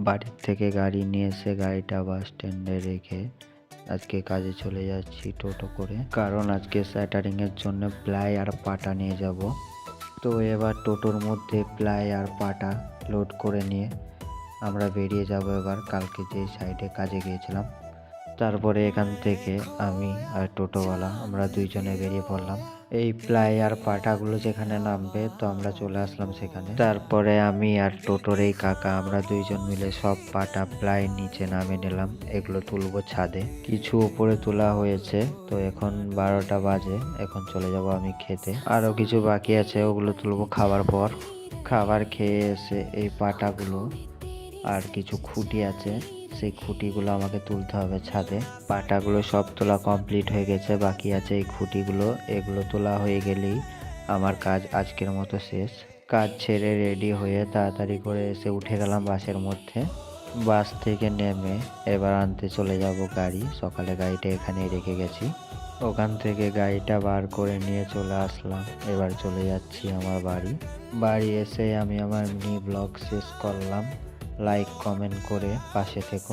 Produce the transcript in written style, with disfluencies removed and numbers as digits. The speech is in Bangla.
বাড়ির থেকে গাড়ি নিয়ে এসে গাড়িটা বাস স্ট্যান্ডে রেখে আজকে কাজে চলে যাচ্ছি টোটো করে, কারণ আজকে স্যাটারিং এর জন্য প্লাই আর পাটা নিয়ে যাব। তো এবার টোটোর মধ্যে প্লাই আর পাটা লোড করে নিয়ে আমরা বেরিয়ে যাব এবার কালকে যে সাইডে কাজে গিয়েছিলাম। তারপরে এখান থেকে আমি আর টোটোওয়ালা আমরা দুইজনে বেরিয়ে পড়লাম। এই প্লাই আর পাটাগুলো যেখানে নামবে তো আমরা চলে আসলাম সেখানে। তারপরে আমি আর টোটোর এই কাকা আমরা দুইজন মিলে সব পাটা প্লাই নিচে নামিয়ে নিলাম, এগুলো তুলবো ছাদে। কিছু উপরে তোলা হয়েছে, তো এখন 12টা বাজে, এখন চলে যাব আমি খেতে। আরো কিছু বাকি আছে, ওগুলো তুলবো খাবার পর। খাবার খেয়ে এসে এই পাটাগুলো আর কিছু খুঁটি আছে, সেই খুঁটিগুলো আমাকে তুলতে হবে ছাদে। পাটাগুলো সব তোলা কমপ্লিট হয়ে গেছে, বাকি আছে এই খুঁটিগুলো। এগুলো তোলা হয়ে গেলেই আমার কাজ আজকের মতো শেষ। কাজ ছেড়ে রেডি হয়ে তাড়াতাড়ি করে এসে উঠে গেলাম বাসের মধ্যে। বাস থেকে নেমে এবার আনতে চলে যাব গাড়ি। সকালে গাড়িটা এখানেই রেখে গেছি, ওখান থেকে গাড়িটা বার করে নিয়ে চলে আসলাম। এবার চলে যাচ্ছি আমার বাড়ি। বাড়ি এসে আমি আমার মিনি ব্লগ শেষ করলাম। লাইক কমেন্ট করে পাশে থেকো।